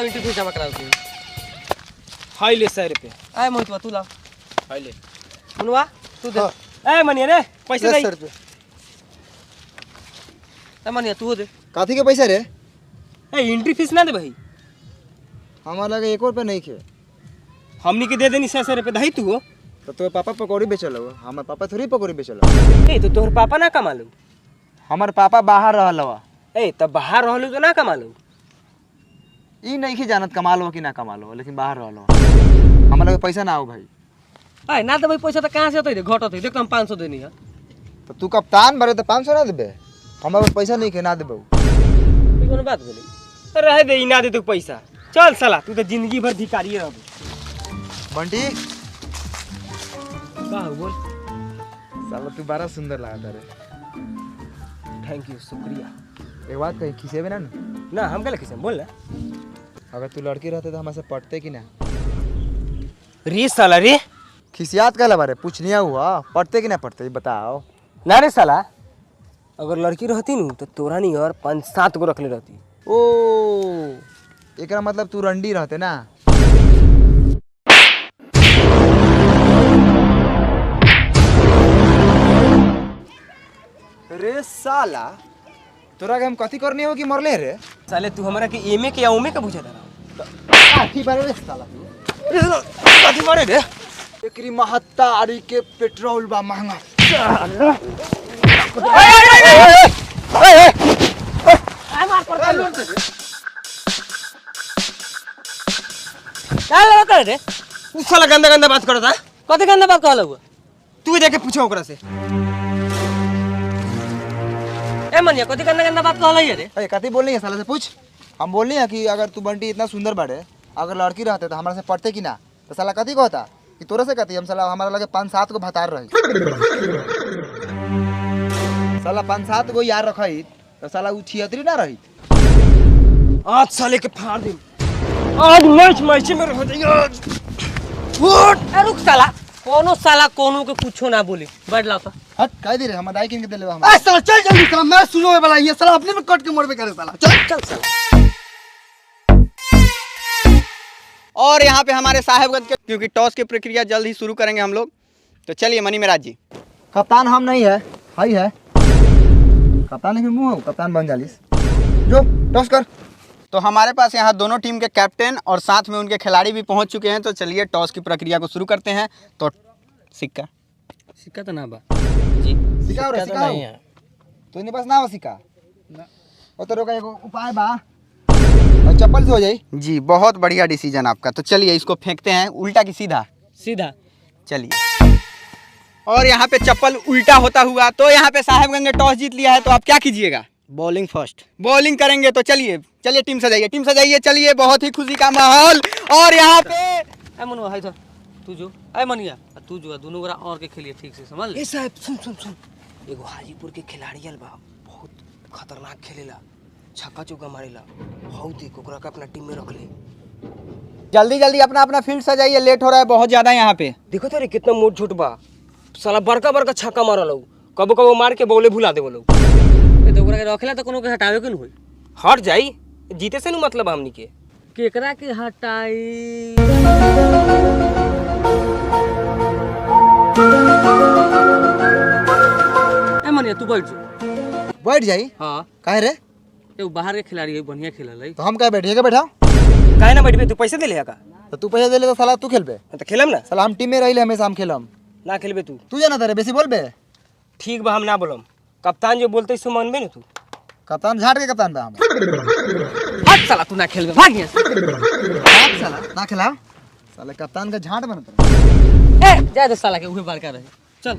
Entry fees जमा कराओ। हाई ले 100 रुपये। आए मोहितवा तू ला। हाई ले। मुनवा तू दे। ए मनिया रे पैसे दे। 10 रुपये। ए मनिया तू दे। काथी के पैसा रे? ए एंट्री फीस ना दे भाई। हमारा लगे 1 रुपया नहीं खे। हमनी के दे देनी 100 रुपये दही तू। तो तोर पापा पकौड़ी बेचल हो, हमार पापा थोड़ी पकौड़ी बेचल हो। ए तो तोहर पापा ना कमा लो। हमार पापा बाहर रहल हो। ए तब बाहर रहलू तो ना कमा लो। ई नहीं की जानत कमाल हो कि ना कमाल हो, लेकिन बाहर रहल हो। हमारा लगे पैसा ना हो भाई। आए ना देबै पैसा त कहां से होतै रे? घट होतै। देख हम 500 देनी है। तो तू कप्तान भरे तो 500 ना देबे? हमारे पास पैसा नहीं के ना देबो। ई कोनो बात बोली? रह दे ना दे तू पैसा। चल साला तू तो जिंदगी भर भिखारी रहबे। बंटी का बोल। साला तू बड़ा सुंदर लगता रे। थैंक यू शुक्रिया। एक बात कही, खिसेबे ना? ना हम क्या किसे बोल ना। अगर तू लड़की रहते तो हमसे पटते कि ना? रे साला रे। खिसियात कहला बारे पूछनिया हुआ, पटते कि ना पटते बताओ। ना रे साला अगर लड़की रहती नु तो तोरा नहीं और 5-7 गो रखले रहती। ओ एकरा मतलब तू रंडी रहते ना? रे साला तोरा के हम कथी करनी हो कि मरले रे? साले तू हमरा के एमे के या ओमे के बुझा दरा। काठी बारे रे साला तू। कथी मारे रे? एकरी महत्ता आरी के पेट्रोल बा महंगा। का लगा करे रे? उ साला गंदा गंदा बात करता। कथि गंदा बात कहला हुआ? तू जाके पूछो ओकरा से। ए मनिया कथि गंदा गंदा बात कहला है रे? ए कथी बोलनी है साला से पूछ। हम बोलनी है कि अगर तू बंटी इतना सुंदर बाड़े, अगर लड़की रहते तो हमारे से पढ़ते कि ना? तो साला कथी कहता कि तोरे से कथी? हम साला हमारा लगे 5-7 गो भतार रही। साला 5-7 गो यार रखी तो साला उ 76 ना रही। आज साले के फाड़ दे। आज मैच में रह जाइए आज। उठ ए रुक साला। कोनो साला कोनो के कुछो ना बोली। बैठ लाओ तो। हट कह दे रे हम दाई किन के देले हम। ए साला चल जल्दी साला, मैं सुनो वाला ये साला अपने में कट के मरबे करे साला। चल चल साला। और यहाँ पे हमारे साहेबगंज के क्योंकि टॉस की प्रक्रिया जल्द ही शुरू करेंगे हम लोग, तो चलिए मनी मेराज जी। कप्तान हम नहीं है, हाई है कप्तान के मुंह हो, कप्तान बन जालिस। जो टॉस कर। तो हमारे पास यहाँ दोनों टीम के कैप्टन और साथ में उनके खिलाड़ी भी पहुँच चुके हैं, तो चलिए टॉस की प्रक्रिया को शुरू करते हैं। तो सिक्का सिक्का तो ना बा। जी सिखाओ रे तो सिखाओ। नहीं है। तो इन्हें बस ना हो सिखा ना। और तो रोका एगो उपाय बा, और चप्पल से हो जाई। जी बहुत बढ़िया डिसीजन आपका। तो चलिए इसको फेंकते हैं उल्टा की सीधा। सीधा। चलिए और यहाँ पे चप्पल उल्टा होता हुआ, तो यहाँ पे साहेबगंज ने टॉस जीत लिया है, तो आप क्या कीजिएगा? Bowling first. बॉलिंग करेंगे। तो चलिए चलिए टीम सजाइए। चलिए बहुत ही खुशी का माहौल। और यहाँ पे ए मनुआ है तो तू जो। ए मनिया तू जो दोनों गोरा और के खेलिए ठीक से समझ ले। ए साहब सुन। एगो हाजीपुर के खिलाड़ी आल बा, बहुत खतरनाक खेलेला, छक्का चौका मारेला। हौ देख ओकरा के अपना टीम में रख ले। जल्दी अपना अपना फील्ड सजाइए, लेट हो रहा है बहुत ज्यादा यहाँ पे। देखो तो रे कितना मोट झूठ बा। साला बड़का छक्का मारल हौ, कबो मार के बॉले भुला देवल हौ। ए तो ओकरा के रखेला तो कोनो के हटावे के न होई। हट जाई, जीते से नु मतलब हमनी के। केकरा के हटाई? ए मनिया तू बैठ जा। बैठ जाई। हां काहे रे? ए बाहर के खिलाड़ी है, बढ़िया खेलल है। तो हम कहे बैठिए के बैठाओ। काहे ना बैठबे? तू पैसे दे ले का? तो तू पैसा दे ले तो साला तू खेलबे। तो खेलम ना। साला हम टीम में रहिले, हमेशा हम खेलम। ना खेलबे तू। तू जाना तारे बेसी बोलबे। ठीक बा हम ना बोलम। कप्तान जो बोलते सो मानबे ना तू। कप्तान झाड़ के कप्तान बा हम। हट साला तू ना खेलबे, भाग यहाँ से। झाड़ साला ना खिलाओ। साला कप्तान का झाड़ बनत रहे। ए जा दे साला के उहे बड़का रहे। चल